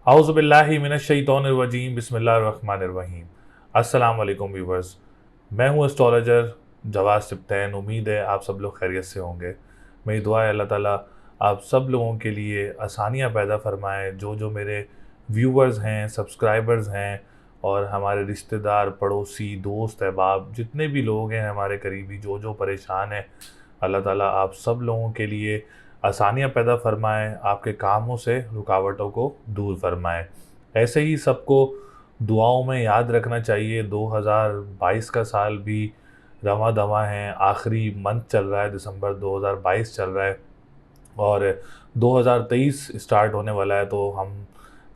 औज़ुबिल्लाहि मिनश्शैतानिर्रजीम बिस्मिल्लाहिर्रहमानिर्रहीम। अस्सलाम वालेकुम व्यूवर्स, मैं हूँ एस्ट्रोलॉजर जवाद सिब्तैन। उम्मीद है आप सब लोग खैरियत से होंगे। मेरी दुआ है अल्लाह ताला आप सब लोगों के लिए आसानियाँ पैदा फरमाए। जो मेरे व्यूवर्स हैं, सब्सक्राइबर्स हैं और हमारे रिश्तेदार, पड़ोसी, दोस्त, अहबाब जितने भी लोग हैं हमारे करीबी, जो परेशान हैं, अल्लाह ताला आप सब लोगों के लिए आसानियाँ पैदा फरमाए, आपके कामों से रुकावटों को दूर फरमाए। ऐसे ही सबको दुआओं में याद रखना चाहिए। 2022 का साल भी रवां दवां है, आखिरी मंथ चल रहा है, दिसंबर 2022 चल रहा है और 2023 स्टार्ट होने वाला है। तो हम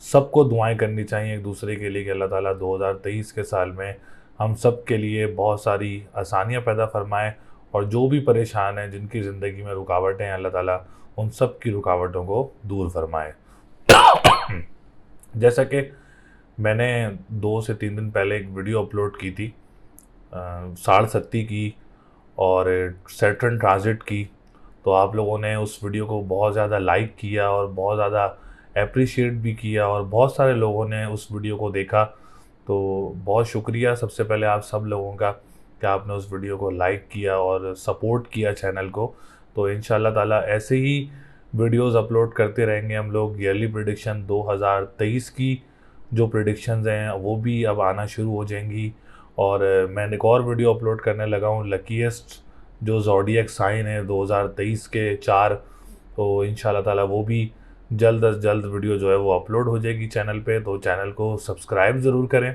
सबको दुआएं करनी चाहिए एक दूसरे के लिए कि अल्लाह ताला 2023 के साल में हम सब के लिए बहुत सारी आसानियां पैदा फरमाए और जो भी परेशान हैं, जिनकी ज़िंदगी में रुकावटें हैं, अल्लाह ताला उन सब की रुकावटों को दूर फरमाए। जैसा कि मैंने 2 से 3 दिन पहले एक वीडियो अपलोड की थी साढ़ सत्ती की और सैटर्न ट्रांजिट की, तो आप लोगों ने उस वीडियो को बहुत ज़्यादा लाइक किया और बहुत ज़्यादा अप्रिशिएट भी किया और बहुत सारे लोगों ने उस वीडियो को देखा। तो बहुत शुक्रिया सबसे पहले आप सब लोगों का कि आपने उस वीडियो को लाइक किया और सपोर्ट किया चैनल को। तो इंशाल्लाह ताला ऐसे ही वीडियोस अपलोड करते रहेंगे हम लोग। ईयरली प्रेडिक्शन 2023 की जो प्रेडिक्शंस हैं वो भी अब आना शुरू हो जाएंगी और मैं एक और वीडियो अपलोड करने लगा हूँ लकीएस्ट जो ज़ोडिएक साइन है 2023 के 4। तो इंशाल्लाह ताला वो भी जल्द अज जल्द वीडियो जो है वो अपलोड हो जाएगी चैनल पे। तो चैनल को सब्सक्राइब ज़रूर करें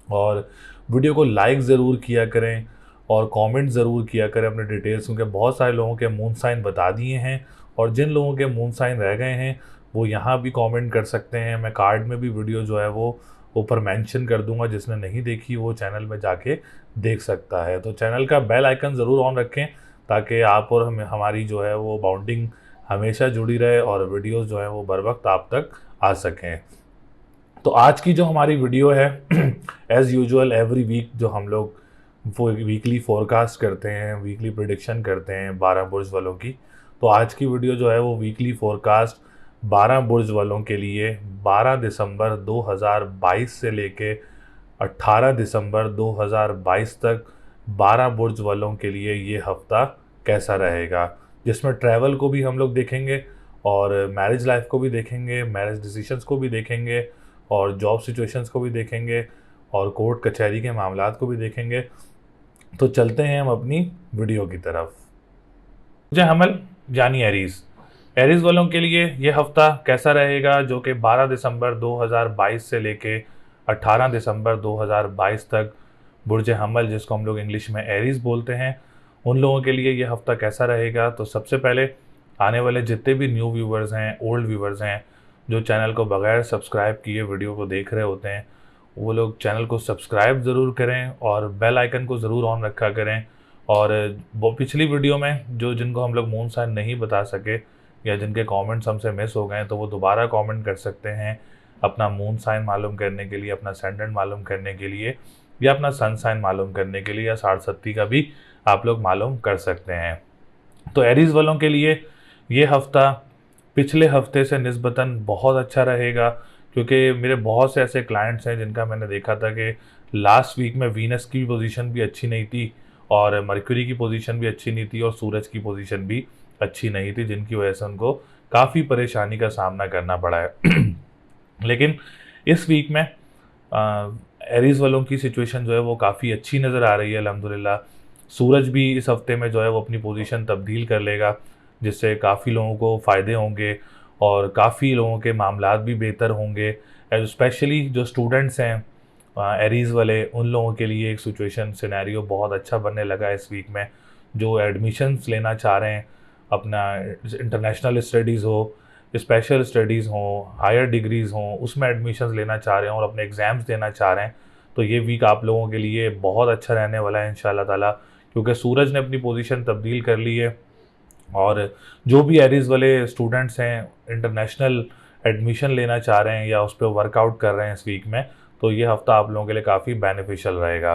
और वीडियो को लाइक ज़रूर किया करें और कमेंट ज़रूर किया करें अपने डिटेल्स, क्योंकि बहुत सारे लोगों के मून साइन बता दिए हैं और जिन लोगों के मून साइन रह गए हैं वो यहाँ भी कमेंट कर सकते हैं। मैं कार्ड में भी वीडियो जो है वो ऊपर मेंशन कर दूंगा, जिसने नहीं देखी वो चैनल में जाके देख सकता है। तो चैनल का बेल आइकन ज़रूर ऑन रखें ताकि आप और हमारी जो है वो बाउंडिंग हमेशा जुड़ी रहे और वीडियोस जो है वो बर वक्त आप तक आ सकें। तो आज की जो हमारी वीडियो है एज़ यूजुअल एवरी वीक जो हम लोग वो वीकली फोरकास्ट करते हैं, वीकली प्रिडिक्शन करते हैं 12 बुर्ज वालों की। तो आज की वीडियो जो है वो वीकली फोरकास्ट 12 बुर्ज वालों के लिए 12 दिसंबर 2022 से लेके 18 दिसंबर 2022 तक 12 बुर्ज वालों के लिए ये हफ्ता कैसा रहेगा, जिसमें ट्रैवल को भी हम लोग देखेंगे और मैरिज लाइफ को भी देखेंगे, मैरिज डिसीशंस को भी देखेंगे और जॉब सिचुएशंस को भी देखेंगे और कोर्ट कचहरी के मामलात को भी देखेंगे। तो चलते हैं हम अपनी वीडियो की तरफ। मुझे हमल यानी एरीज वालों के लिए ये हफ्ता कैसा रहेगा, जो कि 12 दिसंबर 2022 से लेके 18 दिसंबर 2022 तक बुर्ज हमल, जिसको हम लोग इंग्लिश में एरीज बोलते हैं, उन लोगों के लिए ये हफ्ता कैसा रहेगा। तो सबसे पहले आने वाले जितने भी न्यू व्यूवर्स हैं, ओल्ड व्यूवर्स हैं, जो चैनल को बगैर सब्सक्राइब किए वीडियो को देख रहे होते हैं, वो लोग चैनल को सब्सक्राइब ज़रूर करें और बेल आइकन को ज़रूर ऑन रखा करें। और वो पिछली वीडियो में जो जिनको हम लोग मून साइन नहीं बता सके या जिनके कमेंट्स हमसे मिस हो गए, तो वो दोबारा कमेंट कर सकते हैं अपना मून साइन मालूम करने के लिए, अपना सेंडेंट मालूम करने के लिए या अपना सन साइन मालूम करने के लिए, या साढ़ सत्ती का भी आप लोग मालूम कर सकते हैं। तो एरीज वालों के लिए ये हफ्ता पिछले हफ्ते से निस्बतन बहुत अच्छा रहेगा, क्योंकि मेरे बहुत से ऐसे क्लाइंट्स हैं जिनका मैंने देखा था कि लास्ट वीक में वीनस की पोजीशन भी अच्छी नहीं थी और मरक्यूरी की पोजीशन भी अच्छी नहीं थी और सूरज की पोजीशन भी अच्छी नहीं थी, जिनकी वजह से उनको काफ़ी परेशानी का सामना करना पड़ा है। लेकिन इस वीक में एरीज वालों की सिचुएशन जो है वो काफ़ी अच्छी नज़र आ रही है अल्हम्दुलिल्लाह। सूरज भी इस हफ्ते में जो है वो अपनी पोजीशन तब्दील कर लेगा, जिससे काफ़ी लोगों को फ़ायदे होंगे और काफ़ी लोगों के मामलात भी बेहतर होंगे। स्पेशली जो स्टूडेंट्स हैं एरीज़ वाले, उन लोगों के लिए एक सिचुएशन सिनेरियो बहुत अच्छा बनने लगा इस वीक में। जो एडमिशन्स लेना चाह रहे हैं, अपना इंटरनेशनल स्टडीज़ हो, स्पेशल स्टडीज़ हों, हायर डिग्रीज़ हों, उसमें एडमिशन्स लेना चाह रहे हैं और अपने एग्ज़ाम्स देना चाह रहे हैं, तो ये वीक आप लोगों के लिए बहुत अच्छा रहने वाला है इंशाल्लाह ताला, क्योंकि सूरज ने अपनी पोजीशन तब्दील कर ली है। और जो भी एरीज वाले स्टूडेंट्स हैं इंटरनेशनल एडमिशन लेना चाह रहे हैं या उस पर वर्कआउट कर रहे हैं इस वीक में, तो ये हफ्ता आप लोगों के लिए काफ़ी बेनिफिशियल रहेगा।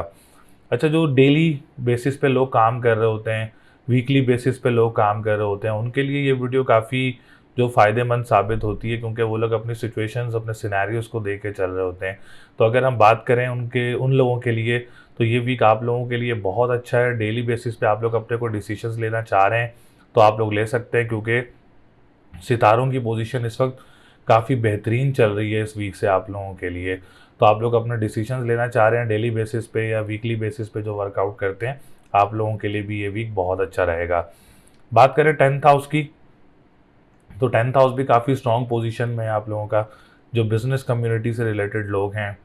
अच्छा, जो डेली बेसिस पे लोग काम कर रहे होते हैं, वीकली बेसिस पे लोग काम कर रहे होते हैं, उनके लिए ये वीडियो काफ़ी जो फ़ायदेमंद साबित होती है, क्योंकि वो लोग अपनी सिचुएशंस, अपने सिनेरियोज़ को देख के चल रहे होते हैं। तो अगर हम बात करें उन लोगों के लिए, तो ये वीक आप लोगों के लिए बहुत अच्छा है। डेली बेसिस पे आप लोग अपने को डिसीजंस लेना चाह रहे हैं तो आप लोग ले सकते हैं, क्योंकि सितारों की पोजीशन इस वक्त काफ़ी बेहतरीन चल रही है इस वीक से आप लोगों के लिए। तो आप लोग अपने डिसीजंस लेना चाह रहे हैं डेली बेसिस पे या वीकली बेसिस पे जो वर्कआउट करते हैं, आप लोगों के लिए भी ये वीक बहुत अच्छा रहेगा। बात करें 10th हाउस की, तो 10th हाउस भी काफ़ी स्ट्रॉन्ग पोजीशन में है आप लोगों का। जो बिज़नेस कम्युनिटी से रिलेटेड लोग हैं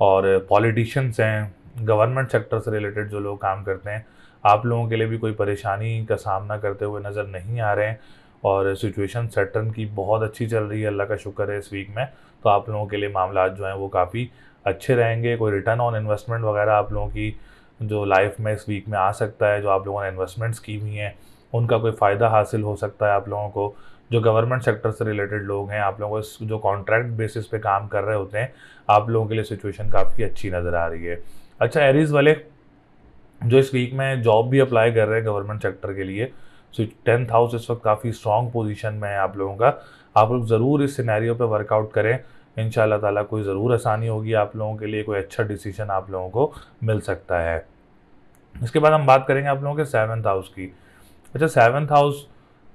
और पॉलिटिशियंस हैं, गवर्नमेंट सेक्टर से रिलेटेड जो लोग काम करते हैं, आप लोगों के लिए भी कोई परेशानी का सामना करते हुए नज़र नहीं आ रहे हैं। और सिचुएशन सैटर्न की बहुत अच्छी चल रही है, अल्लाह का शुक्र है इस वीक में। तो आप लोगों के लिए मामलात जो हैं वो काफ़ी अच्छे रहेंगे। कोई रिटर्न ऑन इन्वेस्टमेंट वगैरह आप लोगों की जो लाइफ में इस वीक में आ सकता है। जो आप लोगों ने इन्वेस्टमेंट्स की हुई हैं उनका कोई फ़ायदा हासिल हो सकता है आप लोगों को। जो गवर्नमेंट सेक्टर से रिलेटेड लोग हैं, आप लोगों को जो कॉन्ट्रैक्ट बेसिस पे काम कर रहे होते हैं, आप लोगों के लिए सिचुएशन काफ़ी अच्छी नज़र आ रही है। अच्छा, एरीज़ वाले जो इस वीक में जॉब भी अप्लाई कर रहे हैं गवर्नमेंट सेक्टर के लिए, सो 10th हाउस इस वक्त काफ़ी स्ट्रॉन्ग पोजीशन में है आप लोगों का। आप लोग ज़रूर इस सिनेरियो पे वर्कआउट करें, इंशाल्लाह ताला कोई ज़रूर आसानी होगी आप लोगों के लिए, कोई अच्छा डिसीजन आप लोगों को मिल सकता है। इसके बाद हम बात करेंगे आप लोगों के 7th हाउस की। अच्छा, 7th हाउस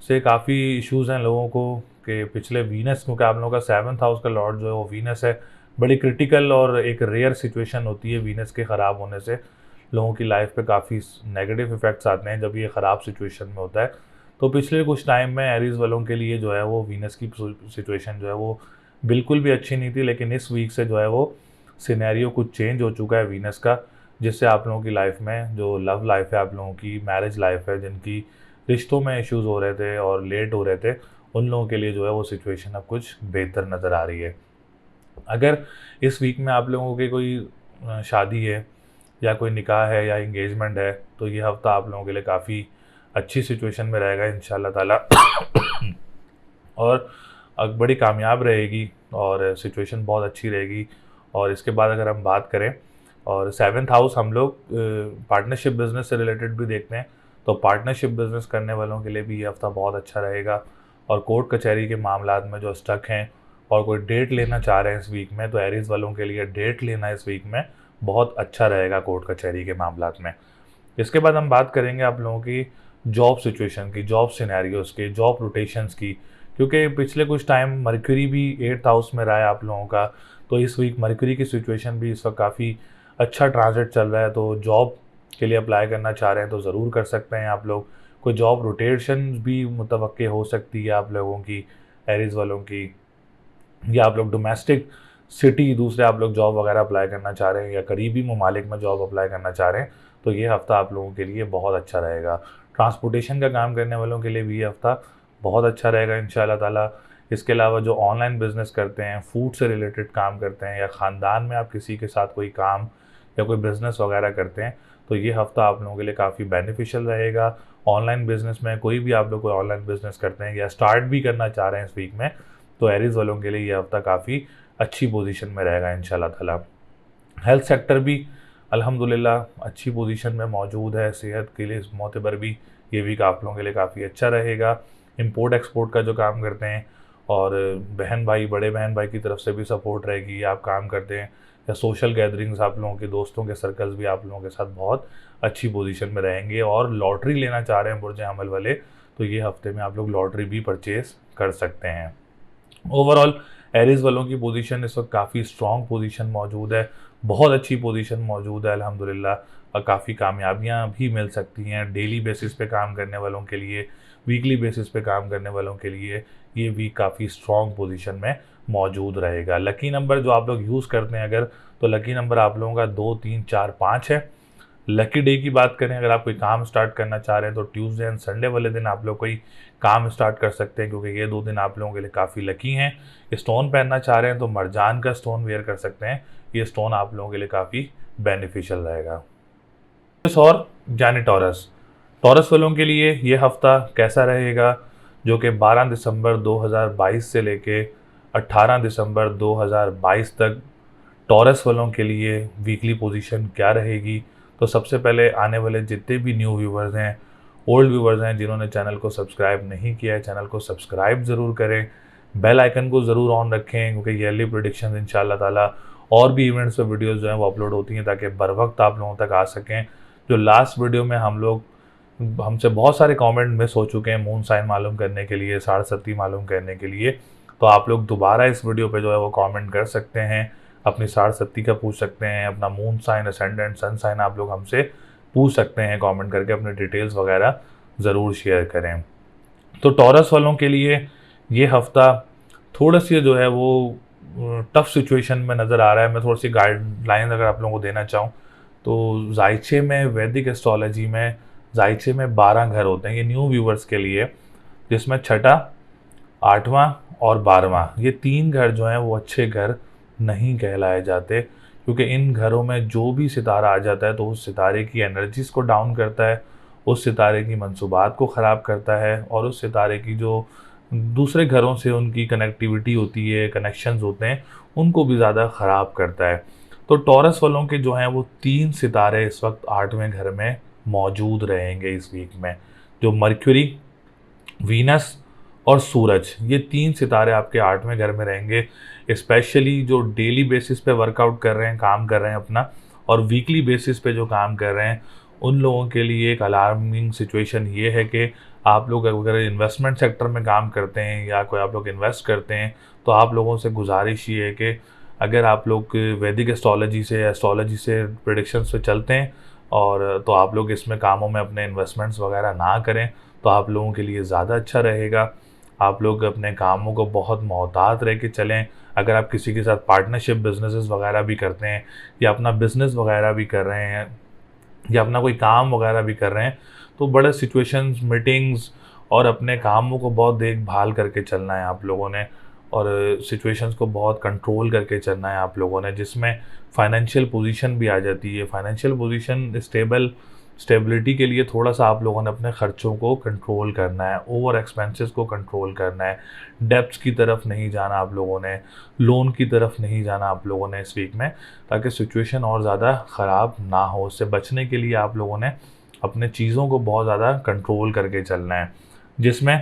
से काफ़ी इश्यूज़ हैं लोगों को कि पिछले वीनस, क्योंकि आप लोगों का 7th हाउस का लॉर्ड जो है वो वीनस है। बड़ी क्रिटिकल और एक रेयर सिचुएशन होती है वीनस के ख़राब होने से। लोगों की लाइफ पे काफ़ी नेगेटिव इफ़ेक्ट्स आते हैं जब ये ख़राब सिचुएशन में होता है। तो पिछले कुछ टाइम में एरीज़ वालों के लिए जो है वो वीनस की सिचुएशन जो है वो बिल्कुल भी अच्छी नहीं थी, लेकिन इस वीक से जो है वो सिनेरियो कुछ चेंज हो चुका है वीनस का, जिससे आप लोगों की लाइफ में जो लव लाइफ है, आप लोगों की मैरिज लाइफ है, जिनकी रिश्तों में इश्यूज़ हो रहे थे और लेट हो रहे थे, उन लोगों के लिए जो है वो सिचुएशन अब कुछ बेहतर नज़र आ रही है। अगर इस वीक में आप लोगों की कोई शादी है या कोई निकाह है या एंगेजमेंट है, तो ये हफ़्ता आप लोगों के लिए काफ़ी अच्छी सिचुएशन में रहेगा इंशाल्लाह ताला। और बड़ी कामयाब रहेगी और सिचुएशन बहुत अच्छी रहेगी। और इसके बाद अगर हम बात करें, और 7th हाउस हम लोग पार्टनरशिप बिज़नेस से रिलेटेड भी देखते हैं, तो पार्टनरशिप बिज़नेस करने वालों के लिए भी ये हफ़्ता बहुत अच्छा रहेगा। और कोर्ट कचहरी के मामलात में जो स्टक हैं और कोई डेट लेना चाह रहे हैं इस वीक में, तो एरीज़ वालों के लिए डेट लेना इस वीक में बहुत अच्छा रहेगा कोर्ट कचहरी के मामलात में। इसके बाद हम बात करेंगे आप लोगों की जॉब सिचुएशन की, जॉब सिनेरियोज़ की, जॉब रोटेशंस की, क्योंकि पिछले कुछ टाइम मरकरी भी 8th हाउस में रहा है आप लोगों का। तो इस वीक मरकरी की सिचुएशन भी इस वक्त काफ़ी अच्छा ट्रांजिट चल रहा है। तो जॉब के लिए अप्लाई करना चाह रहे हैं तो ज़रूर कर सकते हैं आप लोग। कोई जॉब रोटेशन भी मुतवक्के हो सकती है आप लोगों की, एरीज़ वालों की, या आप लोग डोमेस्टिक सिटी दूसरे आप लोग जॉब वगैरह अप्लाई करना चाह रहे हैं या करीबी ममालिक में जॉब अप्लाई करना चाह रहे हैं, तो ये हफ़्ता आप लोगों के लिए बहुत अच्छा रहेगा। ट्रांसपोर्टेशन का काम करने वालों के लिए भी ये हफ़्ता बहुत अच्छा रहेगा इंशाल्लाह ताला। इसके अलावा जो ऑनलाइन बिज़नेस करते हैं, फूड से रिलेटेड काम करते हैं, या ख़ानदान में आप किसी के साथ कोई काम या कोई बिज़नेस वगैरह करते हैं, तो ये हफ़्ता आप लोगों के लिए काफ़ी बेनिफिशियल रहेगा। ऑनलाइन बिज़नेस में कोई भी आप लोग कोई ऑनलाइन बिज़नेस करते हैं या स्टार्ट भी करना चाह रहे हैं इस वीक में, तो एरीज़ वालों के लिए ये हफ़्ता काफ़ी अच्छी पोजीशन में रहेगा इंशाल्लाह ताला। हेल्थ सेक्टर भी अल्हम्दुलिल्लाह अच्छी पोजीशन में मौजूद है। सेहत के लिए इस मोतबर भी ये वीक आप लोगों के लिए काफ़ी अच्छा रहेगा। इंपोर्ट एक्सपोर्ट का जो काम करते हैं और बहन भाई, बड़े बहन भाई की तरफ से भी सपोर्ट रहेगी। आप काम करते हैं या सोशल गैदरिंग्स, आप लोगों के दोस्तों के सर्कल्स भी आप लोगों के साथ बहुत अच्छी पोजीशन में रहेंगे। और लॉटरी लेना चाह रहे हैं बुर्ज अमल वाले, तो ये हफ्ते में आप लोग लॉटरी भी परचेज़ कर सकते हैं। ओवरऑल एरीज़ वालों की पोजीशन इस वक्त काफ़ी स्ट्रॉन्ग पोजीशन मौजूद है, बहुत अच्छी पोजीशन मौजूद है अल्हम्दुलिल्लाह। और काफ़ी कामयाबियाँ भी मिल सकती हैं डेली बेसिस पे काम करने वालों के लिए, वीकली बेसिस पे काम करने वालों के लिए ये वीक काफ़ी स्ट्रॉन्ग पोजीशन में मौजूद रहेगा। लकी नंबर जो आप लोग यूज़ करते हैं अगर, तो लकी नंबर आप लोगों का 2, 3, 4, 5 है। लकी डे की बात करें, अगर आप कोई काम स्टार्ट करना चाह रहे हैं तो ट्यूसडे एंड संडे वाले दिन आप लोग कोई काम स्टार्ट कर सकते हैं, क्योंकि ये 2 दिन आप लोगों के लिए काफ़ी लकी हैं। स्टोन पहनना चाह रहे हैं तो मरजान का स्टोन वेयर कर सकते हैं, ये स्टोन आप लोगों के लिए काफ़ी बेनिफिशियल रहेगा। और जाने टॉरस, टॉरस वालों के लिए ये हफ़्ता कैसा रहेगा, जो कि 12 दिसंबर 2022 से लेके 18 दिसंबर 2022 तक टॉरस वालों के लिए वीकली पोजीशन क्या रहेगी। तो सबसे पहले आने वाले जितने भी न्यू व्यूवर्स हैं ओल्ड व्यूवर्स हैं जिन्होंने चैनल को सब्सक्राइब नहीं किया है, चैनल को सब्सक्राइब ज़रूर करें, बेल आइकन को ज़रूर ऑन रखें, क्योंकि ईयरली प्रेडिक्शन इंशाल्लाह ताला और भी इवेंट्स पे वीडियोस जो हैं वो अपलोड होती हैं ताकि बर वक्त आप लोगों तक आ सकें। जो लास्ट वीडियो में हमसे बहुत सारे कमेंट मिस हो चुके हैं मून साइन मालूम करने के लिए, 7.5 मालूम करने के लिए, तो आप लोग दोबारा इस वीडियो पे जो है वो कमेंट कर सकते हैं, अपनी 7.5 का पूछ सकते हैं, अपना moon sign, ascendant, sun sign आप लोग हमसे पूछ सकते हैं कमेंट करके, अपने डिटेल्स वगैरह ज़रूर शेयर करें। तो टॉरस वालों के लिए ये हफ्ता थोड़ा सी जो है वो टफ सिचुएशन में नज़र आ रहा है। मैं थोड़ी सी गाइडलाइन अगर आप लोगों को देना चाहूँ तो जायचे में, वैदिक एस्ट्रोलॉजी में जायचे में 12 घर होते हैं, ये न्यू व्यूवर्स के लिए, जिसमें छठा, 8वां और 12वां, ये 3 घर जो हैं वो अच्छे घर नहीं कहलाए जाते, क्योंकि इन घरों में जो भी सितारा आ जाता है तो उस सितारे की एनर्जीज़ को डाउन करता है, उस सितारे की मंसूबात को ख़राब करता है, और उस सितारे की जो दूसरे घरों से उनकी कनेक्टिविटी होती है, कनेक्शंस होते हैं, उनको भी ज़्यादा ख़राब करता है। तो टॉरस वालों के जो हैं वो 3 सितारे इस वक्त 8वें घर में मौजूद रहेंगे इस वीक में, जो मर्क्यूरी, वीनस और सूरज, ये 3 सितारे आपके 8वें घर में रहेंगे। स्पेशली जो डेली बेसिस पे वर्कआउट कर रहे हैं, काम कर रहे हैं अपना, और वीकली बेसिस पे जो काम कर रहे हैं, उन लोगों के लिए एक अलार्मिंग सिचुएशन ये है कि आप लोग अगर इन्वेस्टमेंट सेक्टर में काम करते हैं या कोई आप लोग इन्वेस्ट करते हैं, तो आप लोगों से गुजारिश ये है कि अगर आप लोग वैदिक एस्ट्रोलॉजी से प्रेडिक्शंस पे चलते हैं, और तो आप लोग इसमें कामों में अपने इन्वेस्टमेंट्स वगैरह ना करें तो आप लोगों के लिए ज़्यादा अच्छा रहेगा। आप लोग अपने कामों को बहुत मोहतात रह के चलें। अगर आप किसी के साथ पार्टनरशिप बिजनेसेस वगैरह भी करते हैं, या अपना बिजनेस वगैरह भी कर रहे हैं, या अपना कोई काम वगैरह भी कर रहे हैं, तो बड़े सिचुएशंस, मीटिंग्स और अपने कामों को बहुत देखभाल करके चलना है आप लोगों ने, और सिचुएशंस को बहुत कंट्रोल करके चलना है आप लोगों ने, जिसमें फाइनेंशियल पोजीशन भी आ जाती है। फाइनेंशियल पोजीशन स्टेबिलिटी के लिए थोड़ा सा आप लोगों ने अपने ख़र्चों को कंट्रोल करना है, ओवर एक्सपेंसेस को कंट्रोल करना है, डेब्ट्स की तरफ नहीं जाना आप लोगों ने, लोन की तरफ नहीं जाना आप लोगों ने इस वीक में, ताकि सिचुएशन और ज़्यादा ख़राब ना हो। उससे बचने के लिए आप लोगों ने अपने चीज़ों को बहुत ज़्यादा कंट्रोल करके चलना है, जिसमें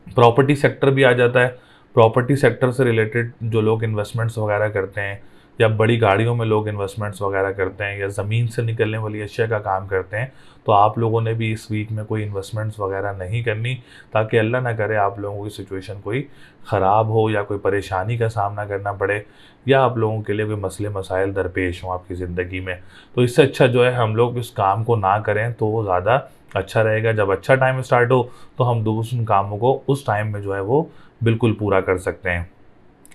प्रॉपर्टी सेक्टर भी आ जाता है। प्रॉपर्टी सेक्टर से रिलेटेड जो लोग इन्वेस्टमेंट्स वगैरह करते हैं, या बड़ी गाड़ियों में लोग इन्वेस्टमेंट्स वगैरह करते हैं, या ज़मीन से निकलने वाली अशिया का काम करते हैं, तो आप लोगों ने भी इस वीक में कोई इन्वेस्टमेंट्स वगैरह नहीं करनी, ताकि अल्लाह ना करे आप लोगों की सिचुएशन कोई ख़राब हो, या कोई परेशानी का सामना करना पड़े, या आप लोगों के लिए कोई मसले मसाइल दरपेश हों आपकी ज़िंदगी में। तो इससे अच्छा जो है हम लोग इस काम को ना करें तो वो ज़्यादा अच्छा रहेगा। जब अच्छा टाइम स्टार्ट हो तो हम दूसरे कामों को उस टाइम में जो है वो बिल्कुल पूरा कर सकते हैं।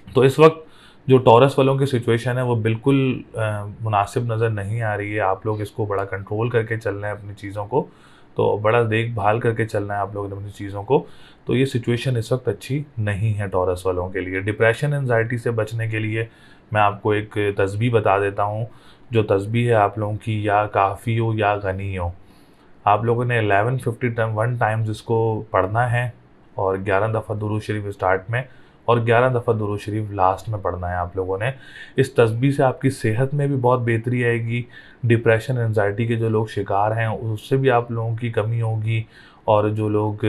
तो इस वक्त जो टॉरस वालों की सिचुएशन है वो बिल्कुल मुनासिब नज़र नहीं आ रही है। आप लोग इसको बड़ा कंट्रोल करके चलना है अपनी चीज़ों को, तो बड़ा देखभाल करके चलना है आप लोगों ने अपनी चीज़ों को। तो ये सिचुएशन इस वक्त अच्छी नहीं है टॉरस वालों के लिए। डिप्रेशन, एंजाइटी से बचने के लिए मैं आपको एक तस्बीह बता देता हूँ। जो तस्बीह है आप लोगों की, या काफ़ी हो या गनी हो, आप लोगों ने 1151 टाइम्स इसको पढ़ना है, और 11 दफ़ा दुरूद शरीफ स्टार्ट में और 11 दफ़ा दुरूद शरीफ लास्ट में पढ़ना है आप लोगों ने। इस तस्बीह से आपकी सेहत में भी बहुत बेहतरी आएगी। डिप्रेशन, एंजाइटी के जो लोग शिकार हैं उससे भी आप लोगों की कमी होगी, और जो लोग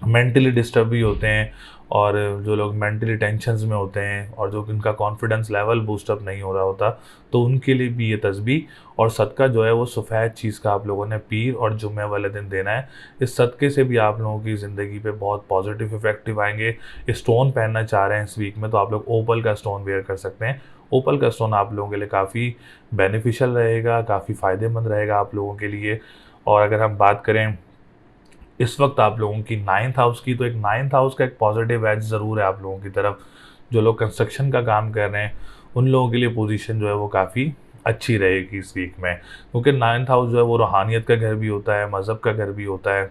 मेंटली डिस्टर्ब भी होते हैं, और जो लोग मेंटली टेंशन्स में होते हैं, और जो उनका कॉन्फिडेंस लेवल बूस्टअप नहीं हो रहा होता, तो उनके लिए भी ये तस्बीह और सदका जो है वो सफ़ेद चीज़ का आप लोगों ने पीर और जुम्मे वाले दिन देना है। इस सदक़े से भी आप लोगों की ज़िंदगी पे बहुत पॉजिटिव इफेक्टिव आएंगे। स्टोन पहनना चाह रहे हैं इस वीक में तो आप लोग ओपल का स्टोन वेयर कर सकते हैं। ओपल का स्टोन आप लोगों के लिए काफ़ी बेनिफिशियल रहेगा, काफ़ी फ़ायदेमंद रहेगा आप लोगों के लिए। और अगर हम बात करें इस वक्त आप लोगों की 9th हाउस की, तो एक 9th हाउस का एक पॉजिटिव एज ज़रूर है आप लोगों की तरफ। जो लोग कंस्ट्रक्शन का काम कर रहे हैं उन लोगों के लिए पोजीशन जो है वो काफ़ी अच्छी रहेगी इस वीक में, क्योंकि 9th हाउस जो है वो रूहानियत का घर भी होता है, मज़हब का घर भी होता है।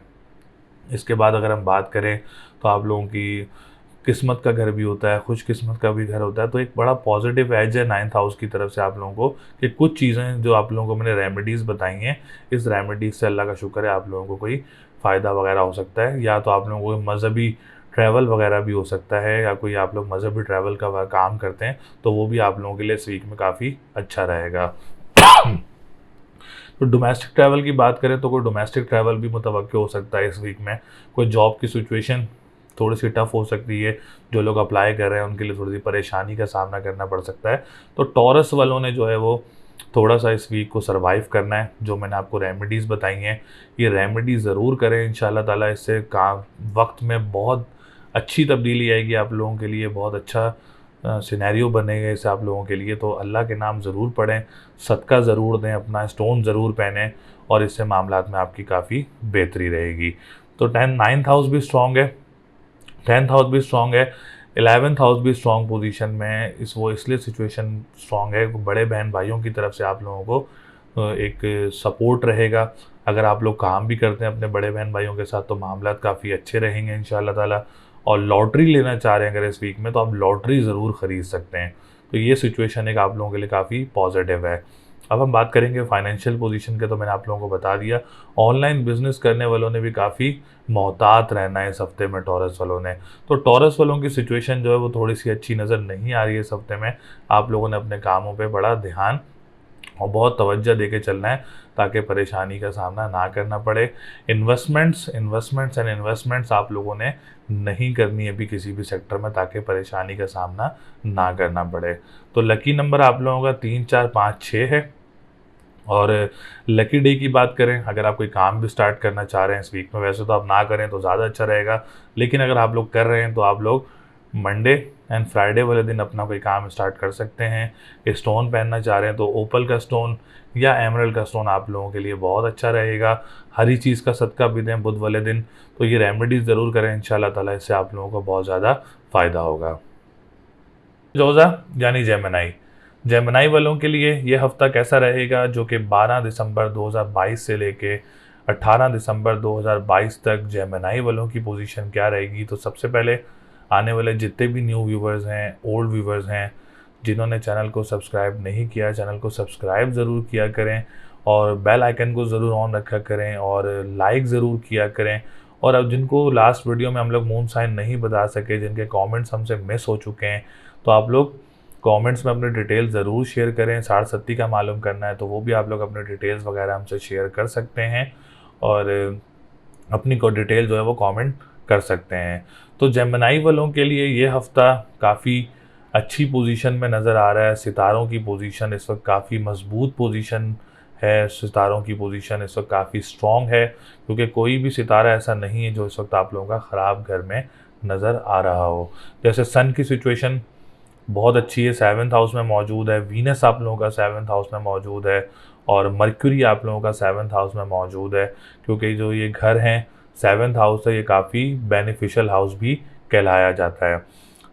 इसके बाद अगर हम बात करें तो आप लोगों की किस्मत का घर भी होता है, खुश किस्मत का भी घर होता है। तो एक बड़ा पॉजिटिव एज है 9th हाउस की तरफ से आप लोगों को, कि कुछ चीज़ें जो आप लोगों को मैंने रेमेडीज़ बताई हैं, इस रेमेडीज़ से अल्लाह का शुक्र है आप लोगों को कोई फ़ायदा वगैरह हो सकता है, या तो आप लोगों को मज़हबी ट्रैवल वगैरह भी हो सकता है, या कोई आप लोग मज़हबी ट्रैवल का काम करते हैं तो वो भी आप लोगों के लिए इस वीक में काफ़ी अच्छा रहेगा। तो डोमेस्टिक ट्रैवल की बात करें तो कोई डोमेस्टिक ट्रैवल भी मुतवक्किल हो सकता है इस वीक में। कोई जॉब की सिचुएशन थोड़ी सी टफ हो सकती है, जो लोग अप्लाई कर रहे हैं उनके लिए थोड़ी सी परेशानी का सामना करना पड़ सकता है। तो टॉरस वालों ने जो है वो थोड़ा सा इस वीक को सरवाइव करना है। जो मैंने आपको रेमेडीज़ बताई हैं, ये रेमेडी ज़रूर करें इंशाल्लाह ताला। इससे काम वक्त में बहुत अच्छी तब्दीली आएगी आप लोगों के लिए, बहुत अच्छा सिनेरियो बनेगा इससे आप लोगों के लिए। तो अल्लाह के नाम ज़रूर पढ़ें, सदका ज़रूर दें, अपना स्टोन ज़रूर पहनें, और इससे मामलात में आपकी काफ़ी बेहतरी रहेगी। तो 9th हाउस भी स्ट्रॉन्ग है, 10th हाउस भी स्ट्रॉन्ग है, 11th हाउस भी स्ट्रॉन्ग पोजीशन में है। वो इसलिए सिचुएशन स्ट्रॉन्ग है, बड़े बहन भाइयों की तरफ से आप लोगों को एक सपोर्ट रहेगा। अगर आप लोग काम भी करते हैं अपने बड़े बहन भाइयों के साथ तो मामलात काफ़ी अच्छे रहेंगे इंशाल्लाह ताला। और लॉटरी लेना चाह रहे हैं अगर इस वीक में, तो आप लॉटरी ज़रूर ख़रीद सकते हैं। तो ये सिचुएशन एक आप लोगों के लिए काफ़ी पॉजिटिव है। अब हम बात करेंगे फाइनेंशियल पोजीशन के, तो मैंने आप लोगों को बता दिया। ऑनलाइन बिजनेस करने वालों ने भी काफ़ी मोहतात रहना है इस हफ्ते में, टॉरस वालों ने। तो टॉरस वालों की सिचुएशन जो है वो थोड़ी सी अच्छी नज़र नहीं आ रही है इस हफ्ते में। आप लोगों ने अपने कामों पे बड़ा ध्यान और बहुत तवज्जो देके चलना है, ताकि परेशानी का सामना ना करना पड़े। इन्वेस्टमेंट्स आप लोगों ने नहीं करनी है अभी किसी भी सेक्टर में, ताकि परेशानी का सामना ना करना पड़े। तो लकी नंबर आप लोगों का 3, 4, 5, 6 है। और लकी डे की बात करें, अगर आप कोई काम भी स्टार्ट करना चाह रहे हैं इस वीक में, वैसे तो आप ना करें तो ज़्यादा अच्छा रहेगा, लेकिन अगर आप लोग कर रहे हैं तो आप लोग मंडे एंड फ्राइडे वाले दिन अपना कोई काम स्टार्ट कर सकते हैं। स्टोन पहनना चाह रहे हैं तो ओपल का स्टोन या एमरल्ड का स्टोन आप लोगों के लिए बहुत अच्छा रहेगा। हरी चीज़ का सदका भी दें बुध वाले दिन। तो ये रेमेडीज़ ज़रूर करें इंशाल्लाह ताला, इससे आप लोगों को बहुत ज़्यादा फ़ायदा होगा। जोज़ा यानी जेमिनी, जेमिनी वालों के लिए ये हफ्ता कैसा रहेगा, जो कि 12 दिसंबर 2022 से लेके 18 दिसंबर 2022 तक जेमिनी वालों की पोजीशन क्या रहेगी। तो सबसे पहले आने वाले जितने भी न्यू व्यूवर्स हैं, ओल्ड व्यूवर्स हैं, जिन्होंने चैनल को सब्सक्राइब नहीं किया, चैनल को सब्सक्राइब ज़रूर किया करें, और बेल आइकन को ज़रूर ऑन रखा करें, और लाइक ज़रूर किया करें। और अब जिनको लास्ट वीडियो में हम लोग मून साइन नहीं बता सके, जिनके कमेंट्स हमसे मिस हो चुके हैं, तो आप लोग कमेंट्स में अपने डिटेल ज़रूर शेयर करें। 60 का मालूम करना है तो वो भी आप लोग अपने डिटेल्स वगैरह हमसे शेयर कर सकते हैं, और अपनी को डिटेल जो है वो कमेंट कर सकते हैं। तो जेमिनी वालों के लिए ये हफ़्ता काफ़ी अच्छी पोजीशन में नज़र आ रहा है। सितारों की पोजीशन इस वक्त काफ़ी मजबूत पोजीशन है, सितारों की पोजीशन इस वक्त काफ़ी स्ट्रॉन्ग है, क्योंकि कोई भी सितारा ऐसा नहीं है जो इस वक्त आप लोगों का ख़राब घर में नज़र आ रहा हो। जैसे सन की सिचुएशन बहुत अच्छी है, 7th हाउस में मौजूद है। वीनस आप लोगों का 7th हाउस में मौजूद है, और मर्क्यूरी आप लोगों का 7th हाउस में मौजूद है। क्योंकि जो ये घर हैं 7th हाउस है, ये काफ़ी बेनिफिशियल हाउस भी कहलाया जाता है।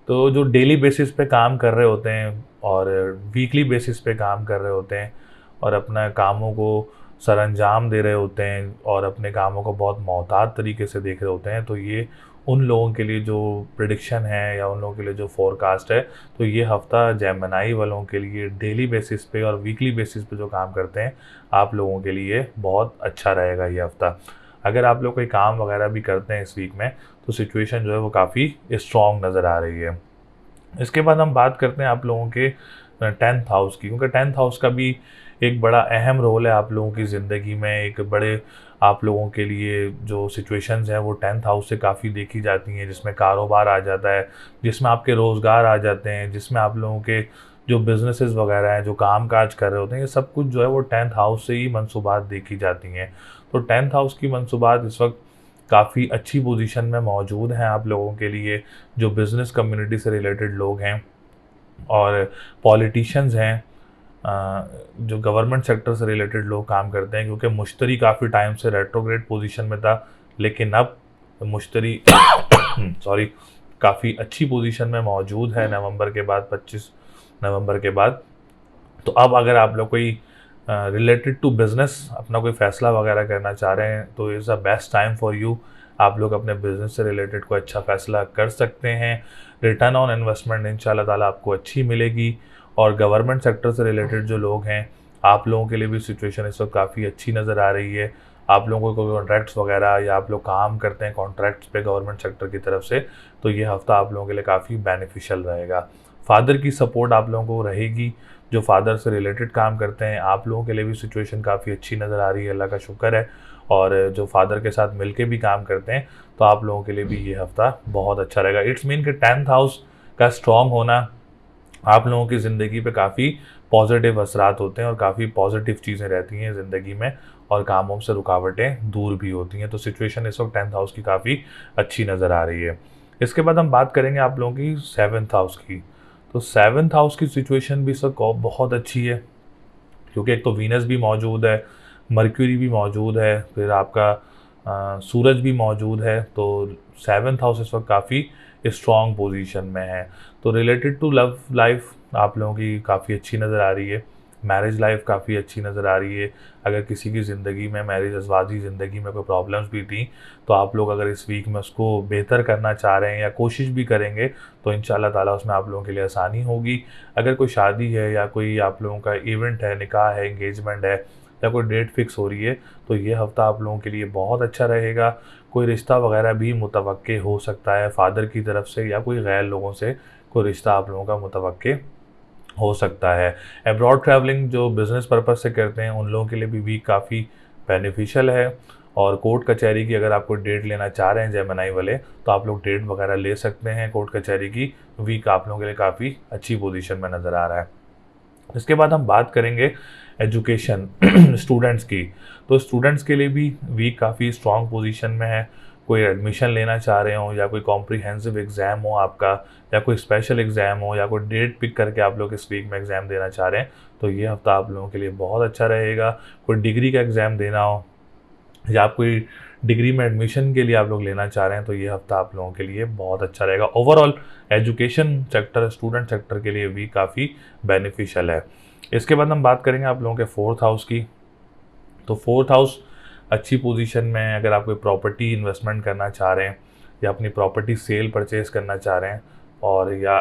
तो जो डेली बेसिस पे काम कर रहे होते हैं और वीकली बेसिस पे काम कर रहे होते हैं, और अपना कामों को सरअंजाम दे रहे होते हैं, और अपने कामों को बहुत मोहतात तरीके से देख रहे होते हैं, तो ये उन लोगों के लिए जो प्रिडिक्शन है या उन लोगों के लिए जो फोरकास्ट है, तो ये हफ़्ता जेमिनी वालों के लिए डेली बेसिस पे और वीकली बेसिस पे जो काम करते हैं आप लोगों के लिए बहुत अच्छा रहेगा ये हफ़्ता। अगर आप लोग कोई काम वगैरह भी करते हैं इस वीक में, तो सिचुएशन जो है वो काफ़ी स्ट्रॉन्ग नज़र आ रही है। इसके बाद हम बात करते हैं आप लोगों के 10th हाउस की, क्योंकि 10th हाउस का भी एक बड़ा अहम रोल है आप लोगों की ज़िंदगी में। एक बड़े आप लोगों के लिए जो सिचुएशंस हैं वो 10th हाउस से काफ़ी देखी जाती हैं, जिसमें कारोबार आ जाता है, जिसमें आपके रोज़गार आ जाते हैं, जिसमें आप लोगों के जो बिजनेसेस वगैरह हैं, जो काम काज कर रहे होते हैं, ये सब कुछ जो है वो 10th हाउस से ही मंसूबात देखी जाती हैं। तो 10th हाउस की मंसूबात इस वक्त काफ़ी अच्छी पोजीशन में मौजूद हैं आप लोगों के लिए, जो बिज़नेस कम्युनिटी से रिलेटेड लोग हैं और पॉलिटिशियंस हैं, जो गवर्नमेंट सेक्टर से रिलेटेड लोग काम करते हैं। क्योंकि मुश्तरी काफ़ी टाइम से रेट्रोग्रेड पोजीशन में था, लेकिन अब मुश्तरी सॉरी काफ़ी अच्छी पोजीशन में मौजूद है नवंबर के बाद, 25 नवंबर के बाद। तो अब अगर आप लोग कोई रिलेटेड टू बिज़नेस अपना कोई फ़ैसला वगैरह करना चाह रहे हैं, तो is a best time for you. आप लोग अपने बिज़नेस से रिलेटेड कोई अच्छा फ़ैसला कर सकते हैं। रिटर्न ऑन इन्वेस्टमेंट इंशाल्लाह ताला आपको अच्छी मिलेगी। और गवर्नमेंट सेक्टर से रिलेटेड जो लोग हैं, आप लोगों के लिए भी सिचुएशन इस वक्त काफ़ी अच्छी नज़र आ रही है। आप लोगों को कॉन्ट्रैक्ट्स वगैरह, या आप लोग काम करते हैं कॉन्ट्रैक्ट्स पे गवर्नमेंट सेक्टर की तरफ से, तो ये हफ़्ता आप लोगों के लिए काफ़ी बेनिफिशियल रहेगा। फादर की सपोर्ट आप लोगों को रहेगी। जो फादर से रिलेटेड काम करते हैं, आप लोगों के लिए भी सिचुएशन काफ़ी अच्छी नज़र आ रही है, अल्लाह का शुक्र है। और जो फादर के साथ मिलके भी काम करते हैं, तो आप लोगों के लिए भी ये हफ्ता बहुत अच्छा रहेगा। इट्स मीन कि 10th हाउस का स्ट्रॉन्ग होना आप लोगों की ज़िंदगी पे काफ़ी पॉजिटिव असरात होते हैं और काफ़ी पॉजिटिव चीज़ें रहती हैं ज़िंदगी में, और कामों से रुकावटें दूर भी होती हैं। तो सिचुएशन इस वक्त 10th हाउस की काफ़ी अच्छी नज़र आ रही है। इसके बाद हम बात करेंगे आप लोगों की 7th हाउस की। तो 7th हाउस की सिचुएशन भी इस वक्त बहुत अच्छी है, क्योंकि एक तो वीनस भी मौजूद है, मर्क्यूरी भी मौजूद है, फिर आपका सूरज भी मौजूद है। तो 7th हाउस इस वक्त काफ़ी स्ट्रॉन्ग पोजीशन में है। तो रिलेटेड टू लव लाइफ आप लोगों की काफ़ी अच्छी नज़र आ रही है, मैरिज लाइफ काफ़ी अच्छी नज़र आ रही है। अगर किसी की ज़िंदगी में मैरिज अजवाजी ज़िंदगी में कोई प्रॉब्लम्स भी थी, तो आप लोग अगर इस वीक में उसको बेहतर करना चाह रहे हैं या कोशिश भी करेंगे, तो इंशाल्लाह ताला उसमें आप लोगों के लिए आसानी होगी। अगर कोई शादी है या कोई आप लोगों का इवेंट है, निकाह है, एंगेजमेंट है, या कोई डेट फिक्स हो रही है, तो ये हफ़्ता आप लोगों के लिए बहुत अच्छा रहेगा। कोई रिश्ता वगैरह भी मुतवक्के हो सकता है फादर की तरफ से, या कोई गैर लोगों से कोई रिश्ता आप लोगों का मुतवक्के हो सकता है। अब्रॉड ट्रैवलिंग जो बिज़नेस पर्पज़ से करते हैं, उन लोगों के लिए भी वीक काफ़ी बेनिफिशियल है। और कोर्ट कचहरी की अगर आप कोई डेट लेना चाह रहे हैं जेमिनी वाले, तो आप लोग डेट वगैरह ले सकते हैं कोर्ट कचहरी की। वीक आप लोगों के लिए काफ़ी अच्छी पोजीशन में नज़र आ रहा है। इसके बाद हम बात करेंगे एजुकेशन स्टूडेंट्स की। तो स्टूडेंट्स के लिए भी वीक काफ़ी स्ट्रॉन्ग पोजीशन में है। कोई एडमिशन लेना चाह रहे हो, या कोई कॉम्प्रिहेंसिव एग्ज़ाम हो आपका, या कोई स्पेशल एग्ज़ाम हो, या कोई डेट पिक करके आप लोग इस वीक में एग्ज़ाम देना चाह रहे हैं, तो ये हफ्ता आप लोगों के लिए बहुत अच्छा रहेगा। कोई डिग्री का एग्ज़ाम देना हो, या आप कोई डिग्री में एडमिशन के लिए आप लोग लेना चाह रहे हैं, तो ये हफ्ता आप लोगों के लिए बहुत अच्छा रहेगा। Overall education sector, student sector के लिए भी काफ़ी बेनिफिशियल है। इसके बाद हम बात करेंगे आप लोगों के 4th हाउस की। तो 4th हाउस अच्छी पोजीशन में है। अगर आप कोई प्रॉपर्टी इन्वेस्टमेंट करना चाह रहे हैं, या अपनी प्रॉपर्टी सेल परचेज करना चाह रहे हैं, और या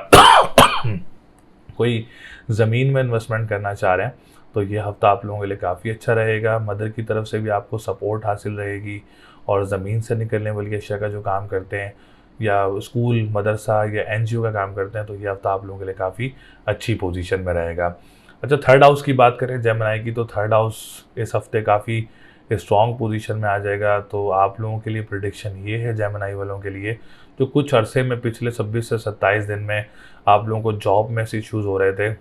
कोई ज़मीन में इन्वेस्टमेंट करना चाह रहे हैं, तो ये हफ्ता आप लोगों के लिए काफ़ी अच्छा रहेगा। मदर की तरफ से भी आपको सपोर्ट हासिल रहेगी, और ज़मीन से निकलने वाली अशिया का जो काम करते हैं, या स्कूल, मदरसा या एनजीओ का काम करते हैं, तो ये हफ्ता आप लोगों के लिए काफ़ी अच्छी पोजीशन में रहेगा। अच्छा, 3rd हाउस की बात करें जेमिनी की, तो 3rd हाउस इस हफ्ते काफ़ी स्ट्रॉन्ग पोजीशन में आ जाएगा। तो आप लोगों के लिए प्रेडिक्शन ये है जेमिनी वालों के लिए, जो कुछ अरसे में पिछले 26 से 27 दिन में आप लोगों को जॉब में से इश्यूज़ हो रहे थे,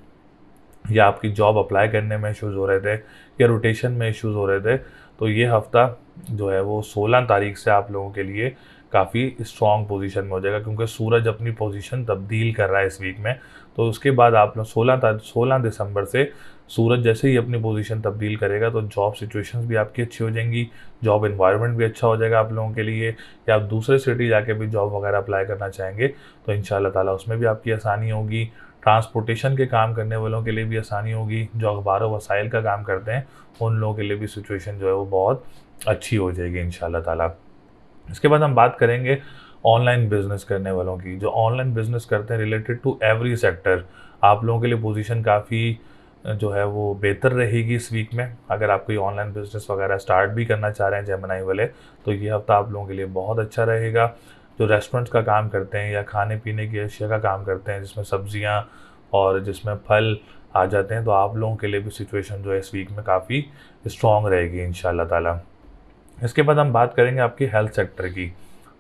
या आपकी जॉब अप्लाई करने में इश्यूज़ हो रहे थे, या रोटेशन में इश्यूज़ हो रहे थे, तो ये हफ़्ता जो है वो 16 तारीख से आप लोगों के लिए काफ़ी स्ट्रॉन्ग पोजीशन में हो जाएगा, क्योंकि सूरज अपनी पोजीशन तब्दील कर रहा है इस वीक में। तो उसके बाद आप लोग 16 दिसंबर से सूरज जैसे ही अपनी पोजीशन तब्दील करेगा, तो जॉब सिचुएशंस भी आपकी अच्छी हो जाएंगी, जॉब एनवायरनमेंट भी अच्छा हो जाएगा आप लोगों के लिए। या आप दूसरे सिटी जाके भी जॉब वगैरह अप्लाई करना चाहेंगे, तो इंशाल्लाह ताला उसमें भी आपकी आसानी होगी। ट्रांसपोर्टेशन के काम करने वालों के लिए भी आसानी होगी। जो अखबार वसाइल का काम करते हैं, उन लोगों के लिए भी सिचुएशन जो है वो बहुत अच्छी हो जाएगी इंशाल्लाह ताला। इसके बाद हम बात करेंगे ऑनलाइन बिजनेस करने वालों की। जो ऑनलाइन बिजनेस करते हैं, रिलेटेड टू एवरी सेक्टर, आप लोगों के लिए पोजीशन काफ़ी जो है वो बेहतर रहेगी इस वीक में। अगर आप कोई ऑनलाइन बिजनेस वगैरह स्टार्ट भी करना चाह रहे हैं जेमिनी वाले, तो ये हफ्ता आप लोगों के लिए बहुत अच्छा रहेगा। जो रेस्टोरेंट्स का काम करते हैं, या खाने पीने की अशिया का काम करते हैं, जिसमें सब्जियां और जिसमें फल आ जाते हैं, तो आप लोगों के लिए भी सिचुएशन जो है इस वीक में काफ़ी स्ट्रॉन्ग रहेगी इंशाल्लाह ताला। इसके बाद हम बात करेंगे आपकी हेल्थ सेक्टर की।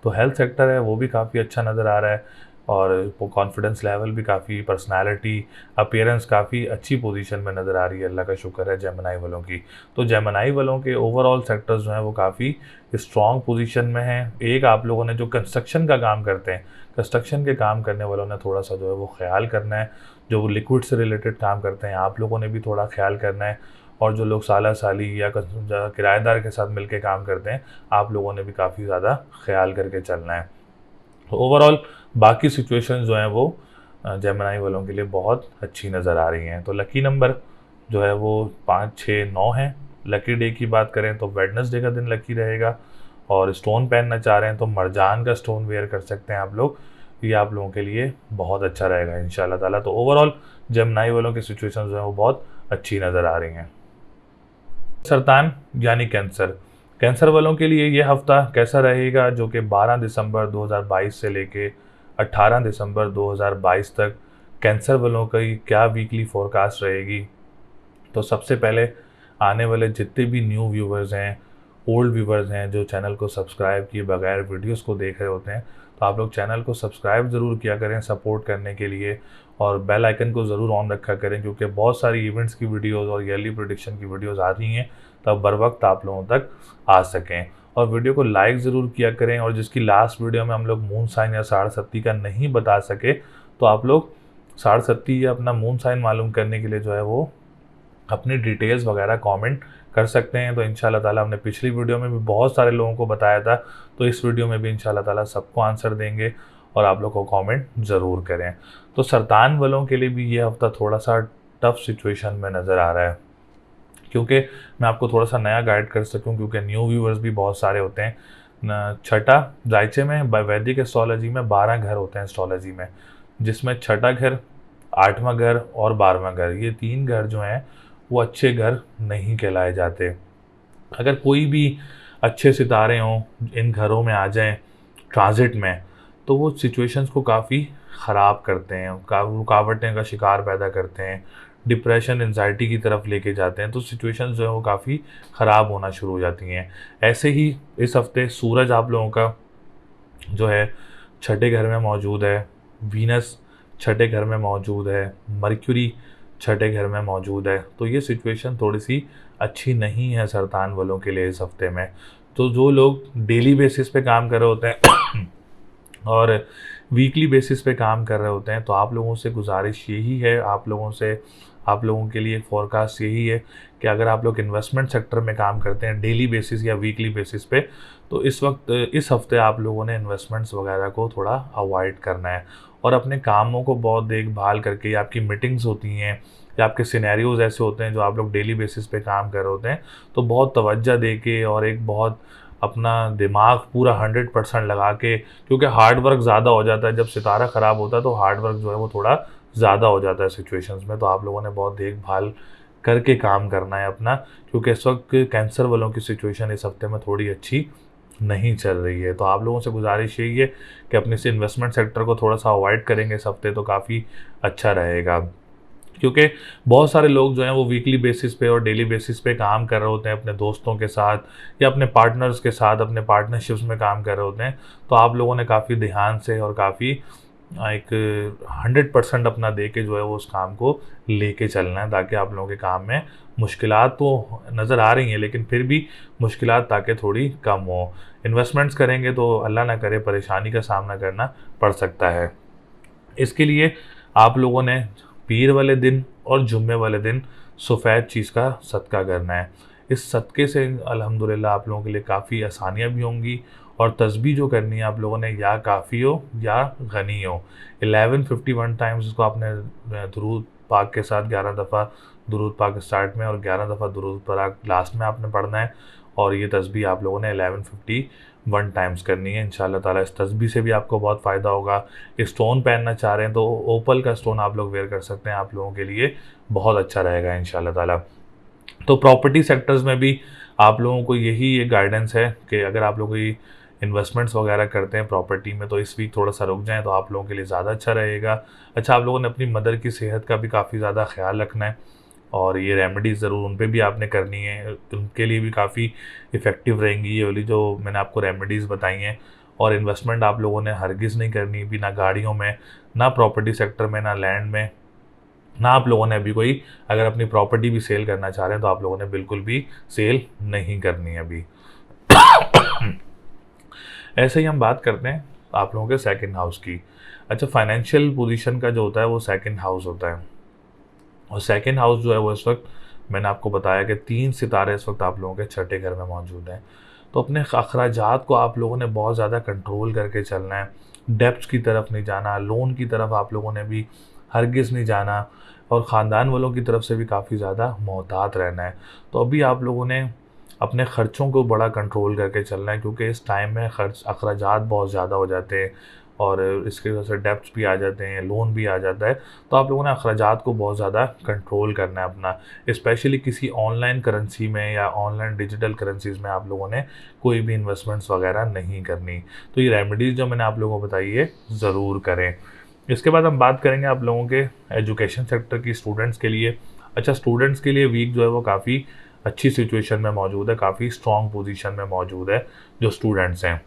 तो हेल्थ सेक्टर है वो भी काफ़ी अच्छा नज़र आ रहा है, और वो कॉन्फिडेंस लेवल भी काफ़ी, पर्सनालिटी, अपीयरेंस काफ़ी अच्छी पोजीशन में नज़र आ रही है, अल्लाह का शुक्र है जेमिनी वालों की। तो जेमिनी वालों के ओवरऑल सेक्टर्स जो हैं वो काफ़ी स्ट्रॉन्ग पोजीशन में हैं। एक आप लोगों ने जो कंस्ट्रक्शन का काम करते हैं, कंस्ट्रक्शन के काम करने वालों ने थोड़ा सा जो है वो ख्याल करना है। जो लिक्विड से रिलेटेड काम करते हैं, आप लोगों ने भी थोड़ा ख्याल करना है। और जो लोग साला साली या किराएदार के साथ मिलकर काम करते हैं, आप लोगों ने भी काफ़ी ज़्यादा ख्याल करके चलना है। तो ओवरऑल बाकी सिचुएशंस जो हैं वो जेमिनी वालों के लिए बहुत अच्छी नज़र आ रही हैं। तो लकी नंबर जो है वो 5, 6, 9 है। लकी डे की बात करें तो वेडनेसडे का दिन लकी रहेगा। और स्टोन पहनना चाह रहे हैं तो मरजान का स्टोन वेयर कर सकते हैं आप लोग। ये आप लोगों के लिए बहुत अच्छा रहेगा इंशाल्लाह ताला। तो ओवरऑल जेमिनी वालों की सिचुएशन जो है वो बहुत अच्छी नज़र आ रही हैं। सरतान यानी कैंसर, कैंसर वालों के लिए ये हफ्ता कैसा रहेगा, जो कि 12 दिसंबर 2022 से लेके 18 दिसंबर 2022 तक कैंसर वालों की क्या वीकली फोरकास्ट रहेगी। तो सबसे पहले आने वाले जितने भी न्यू व्यूवर्स हैं, ओल्ड व्यूवर्स हैं जो चैनल को सब्सक्राइब किए बगैर वीडियोस को देख रहे होते हैं, तो आप लोग चैनल को सब्सक्राइब ज़रूर किया करें सपोर्ट करने के लिए, और बेल आइकन को ज़रूर ऑन रखा करें, क्योंकि बहुत सारी इवेंट्स की वीडियोस और ईयरली प्रेडिक्शन की वीडियोस आ रही हैं, तब बर वक्त आप लोगों तक आ सकें। और वीडियो को लाइक ज़रूर किया करें, और जिसकी लास्ट वीडियो में हम लोग मून साइन या साढ़े सत्ती का नहीं बता सके, तो आप लोग साढ़े सत्ती या अपना मून साइन मालूम करने के लिए जो है वो अपनी डिटेल्स वगैरह कमेंट कर सकते हैं। तो इंशाल्लाह ताला हमने पिछली वीडियो में भी बहुत सारे लोगों को बताया था, तो इस वीडियो में भी इंशाल्लाह ताला सबको आंसर देंगे, और आप लोग को कमेंट ज़रूर करें। तो सरतान वालों के लिए भी ये हफ्ता थोड़ा सा टफ सिचुएशन में नज़र आ रहा है, क्योंकि मैं आपको थोड़ा सा नया गाइड कर सकूं, क्योंकि न्यू व्यूवर्स भी बहुत सारे होते हैं। छठा जायचे में वैदिक एस्ट्रोलॉजी में 12 घर होते हैं एस्ट्रोलॉजी में, जिसमें छठा घर, 8वां घर और 12वां घर, ये 3 घर जो हैं वो अच्छे घर नहीं कहलाए जाते। अगर कोई भी अच्छे सितारे हों इन घरों में आ जाएं ट्रांजिट में, तो वो सिचुएशंस को काफ़ी ख़राब करते हैं, रुकावटें का शिकार पैदा करते हैं, डिप्रेशन एंजाइटी की तरफ लेके जाते हैं, तो सिचुएशंस जो है वो काफ़ी ख़राब होना शुरू हो जाती हैं। ऐसे ही इस हफ्ते सूरज आप लोगों का जो है छठे घर में मौजूद है, वीनस छठे घर में मौजूद है, मर्क्यूरी छठे घर में मौजूद है, तो ये सिचुएशन थोड़ी सी अच्छी नहीं है सरतान वालों के लिए इस हफ्ते में। तो जो लोग डेली बेसिस पे काम कर रहे होते हैं और वीकली बेसिस पे काम कर रहे होते हैं, तो आप लोगों से गुजारिश यही है, आप लोगों के लिए फोरकास्ट यही है कि अगर आप लोग इन्वेस्टमेंट सेक्टर में काम करते हैं डेली बेसिस या वीकली बेसिस पे, तो इस हफ्ते आप लोगों ने इन्वेस्टमेंट्स वगैरह को थोड़ा अवॉइड करना है, और अपने कामों को बहुत देखभाल करके, या आपकी मीटिंग्स होती हैं या आपके सिनेरियोज़ ऐसे होते हैं जो आप लोग डेली बेसिस पे काम कर रहे होते हैं, तो बहुत तवज्जो दे के और एक बहुत अपना दिमाग पूरा 100% लगा के, क्योंकि हार्ड वर्क ज़्यादा हो जाता है जब सितारा ख़राब होता है, तो हार्ड वर्क जो है वो थोड़ा ज़्यादा हो जाता है सिचुएशंस में। तो आप लोगों ने बहुत देखभाल करके काम करना है अपना, क्योंकि इस वक्त कैंसर वालों की सिचुएशन इस हफ्ते में थोड़ी अच्छी नहीं चल रही है। तो आप लोगों से गुजारिश यही है कि अपने से इन्वेस्टमेंट सेक्टर को थोड़ा सा अवॉइड करेंगे इस हफ्ते, तो काफ़ी अच्छा रहेगा, क्योंकि बहुत सारे लोग जो हैं वो वीकली बेसिस पे और डेली बेसिस पे काम कर रहे होते हैं अपने दोस्तों के साथ या अपने पार्टनर्स के साथ, अपने पार्टनरशिप्स में काम कर रहे होते हैं। तो आप लोगों ने काफ़ी ध्यान से और काफ़ी एक 100% अपना दे के जो है वो उस काम को लेके चलना है, ताकि आप लोगों के काम में मुश्किलात तो नज़र आ रही हैं, लेकिन फिर भी मुश्किलात ताकि थोड़ी कम हो। इन्वेस्टमेंट्स करेंगे तो अल्लाह ना करे परेशानी का सामना करना पड़ सकता है। इसके लिए आप लोगों ने पीर वाले दिन और जुम्मे वाले दिन सफ़ेद चीज़ का सदका करना है। इस सदक़े से अल्हम्दुलिल्लाह आप लोगों के लिए काफ़ी आसानियाँ भी होंगी, और तस्बीह जो करनी है आप लोगों ने, या काफ़ी हो या गनी हो, 1151 टाइम्स इसको आपने दुरूद पाक के साथ 11 दफ़ा दुरूद पाक स्टार्ट में और 11 दफ़ा दुरूद पाक लास्ट में आपने पढ़ना है, और ये तस्बीह आप लोगों ने 1151 टाइम्स करनी है। इंशाल्लाह ताला इस तस्बीह से भी आपको बहुत फ़ायदा होगा। स्टोन पहनना चाह रहे हैं तो ओपल का स्टोन आप लोग वेयर कर सकते हैं, आप लोगों के लिए बहुत अच्छा रहेगा इंशाल्लाह ताला। तो प्रॉपर्टी सेक्टर्स में भी आप लोगों को यही एक गाइडेंस है कि अगर आप लोग कोई इन्वेस्टमेंट्स वगैरह करते हैं प्रॉपर्टी में, तो इस वीक थोड़ा सा रुक जाएं तो आप लोगों के लिए ज़्यादा अच्छा रहेगा। अच्छा, आप लोगों ने अपनी मदर की सेहत का भी काफ़ी ज़्यादा ख्याल रखना है, और ये रेमेडीज़ ज़रूर उन पे भी आपने करनी है, उनके लिए भी काफ़ी इफ़ेक्टिव रहेंगी ये वाली जो मैंने आपको रेमेडीज़ बताई हैं। और इन्वेस्टमेंट आप लोगों ने हरगिज़ नहीं करनी भी, ना गाड़ियों में, ना प्रॉपर्टी सेक्टर में, ना लैंड में, ना आप लोगों ने अभी कोई अगर अपनी प्रॉपर्टी भी सेल करना चाह रहे हैं तो आप लोगों ने बिल्कुल भी सेल नहीं करनी है अभी। ऐसे ही हम बात करते हैं आप लोगों के सेकंड हाउस की। अच्छा, फाइनेंशियल पोजीशन का जो होता है वो सेकंड हाउस होता है, और सेकंड हाउस जो है वो इस वक्त मैंने आपको बताया कि 3 सितारे इस वक्त आप लोगों के छठे घर में मौजूद हैं। तो अपने अखराजात को आप लोगों ने बहुत ज़्यादा कंट्रोल करके चलना है, डेप्स की तरफ नहीं जाना, लोन की तरफ आप लोगों ने भी हरगिज़ नहीं जाना, और ख़ानदान वालों की तरफ से भी काफ़ी ज़्यादा मोहतात रहना है। तो अभी आप लोगों ने अपने ख़र्चों को बड़ा कंट्रोल करके चलना है, क्योंकि इस टाइम में अखराजात बहुत ज़्यादा हो जाते हैं, और इसकी वजह से डेप्ट्स भी आ जाते हैं, लोन भी आ जाता है। तो आप लोगों ने अखराजात को बहुत ज़्यादा कंट्रोल करना है अपना, स्पेशली किसी ऑनलाइन करेंसी में या ऑनलाइन डिजिटल करेंसीज़ में आप लोगों ने कोई भी इन्वेस्टमेंट्स वगैरह नहीं करनी। तो ये रेमेडीज़ जो मैंने आप लोगों को बताई है ज़रूर करें। इसके बाद हम बात करेंगे आप लोगों के एजुकेशन सेक्टर की स्टूडेंट्स के लिए। अच्छा, स्टूडेंट्स के लिए वीक जो है वो काफ़ी अच्छी सिचुएशन में मौजूद है, काफ़ी स्ट्रॉन्ग पोजीशन में मौजूद है जो स्टूडेंट्स हैं।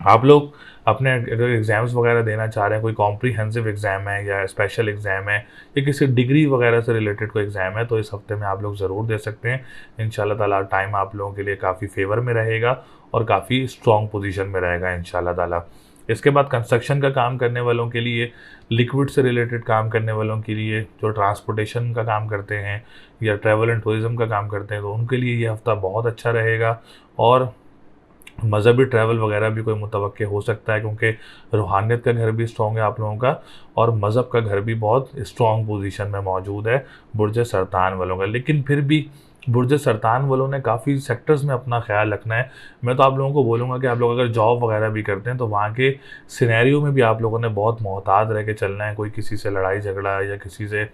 आप लोग अपने अगर एग्ज़ाम्स वगैरह देना चाह रहे हैं, कोई कॉम्प्रिहेंसिव एग्ज़ाम है या स्पेशल एग्ज़ाम है या किसी डिग्री वगैरह से रिलेटेड कोई एग्ज़ाम है, तो इस हफ्ते में आप लोग ज़रूर दे सकते हैं। इंशाल्लाह ताला टाइम आप लोगों के लिए काफ़ी फेवर में रहेगा और काफ़ी स्ट्रॉन्ग पोजीशन में रहेगा इंशाल्लाह ताला। इसके बाद कंस्ट्रक्शन का काम करने वालों के लिए, लिक्विड से रिलेटेड काम करने वालों के लिए, जो ट्रांसपोर्टेशन का काम करते हैं या ट्रैवल एंड टूरिज़्म का काम करते हैं, तो उनके लिए ये हफ़्ता बहुत अच्छा रहेगा। और मज़हबी ट्रैवल वगैरह भी कोई मुतवक्के हो सकता है, क्योंकि रूहानियत का घर भी स्ट्रॉन्ग है आप लोगों का और मज़हब का घर भी बहुत स्ट्रॉन्ग पोजीशन में मौजूद है बुर्ज सरतान वालों का। लेकिन फिर भी बुर्ज सरतान वालों ने काफ़ी सेक्टर्स में अपना ख्याल रखना है। मैं तो आप लोगों को बोलूँगा कि आप लोग अगर जॉब वगैरह भी करते हैं तो वहाँ के सिनेरियो में भी आप लोगों ने बहुत मोहतात रह के चलना है। कोई किसी से लड़ाई झगड़ा या किसी से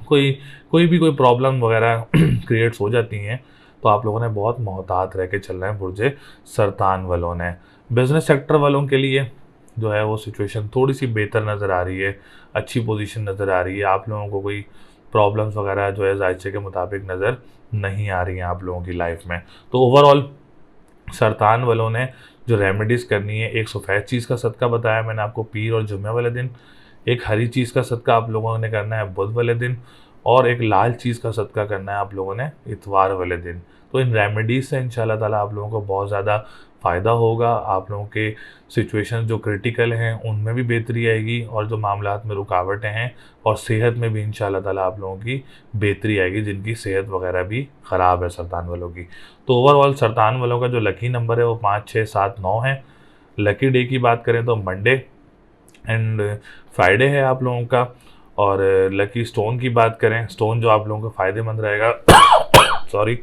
कोई कोई प्रॉब्लम वगैरह क्रिएट्स हो जाती हैं, तो आप लोगों ने बहुत मोहतात रह के चलना है बुर्ज सरतान वालों ने। बिज़नेस सेक्टर वालों के लिए जो है वो सिचुएशन थोड़ी सी बेहतर नज़र आ रही है, अच्छी पोजीशन नज़र आ रही है। आप लोगों को कोई प्रॉब्लम्स वगैरह जो है जायचे के मुताबिक नज़र नहीं आ रही हैं आप लोगों की लाइफ में। तो ओवरऑल सरतान वालों ने जो रेमेडीज़ करनी है, एक सफ़ेद चीज़ का सदका बताया मैंने आपको पीर और जुम्मे वाले दिन, एक हरी चीज़ का सदका आप लोगों ने करना है बुध वाले दिन, और एक लाल चीज़ का सदका करना है आप लोगों ने इतवार वाले दिन। तो इन रेमेडीज़ से इंशाल्लाह ताला आप लोगों को बहुत ज़्यादा फ़ायदा होगा। आप लोगों के सिचुएशन जो क्रिटिकल हैं उनमें भी बेहतरी आएगी, और जो मामलात में रुकावटें हैं और सेहत में भी इंशाल्लाह ताला आप लोगों की बेहतरी आएगी, जिनकी सेहत वगैरह भी ख़राब है सरतान वालों की। तो ओवरऑल सरतान वालों का जो लकी नंबर है वो 5, 6, 7, 9 है। लकी डे की बात करें तो मंडे एंड फ्राइडे है आप लोगों का। और लकी स्टोन की बात करें, स्टोन जो आप लोगों को फ़ायदेमंद रहेगा सॉरी,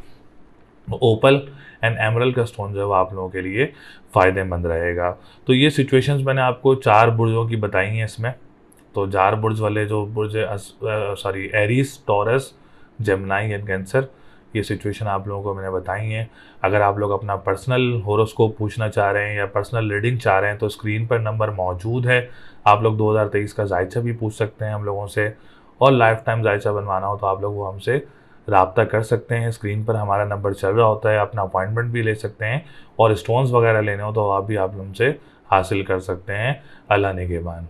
ओपल एंड एमरल्ड का स्टोन जो है वो आप लोगों के लिए फ़ायदेमंद रहेगा। तो ये सिचुएशंस मैंने आपको 4 बुर्जों की बताई हैं इसमें। तो 4 बुर्ज वाले जो बुर्ज Aries, Taurus, Gemini and Cancer, ये सिचुएशन आप लोगों को मैंने बताई हैं। अगर आप लोग अपना पर्सनल होरोस्कोप पूछना चाह रहे हैं या पर्सनल रीडिंग चाह रहे हैं तो स्क्रीन पर नंबर मौजूद है। आप लोग 2023 का जायचा भी पूछ सकते हैं हम लोगों से, और लाइफ टाइम जायचा बनवाना हो तो आप लोग वो हमसे रब्ता कर सकते हैं। स्क्रीन पर हमारा नंबर चल रहा होता है, अपना अपॉइंटमेंट भी ले सकते हैं, और स्टोन्स वगैरह लेने हो तो आप भी हमसे हासिल कर सकते हैं। अल्लाह निगहबान।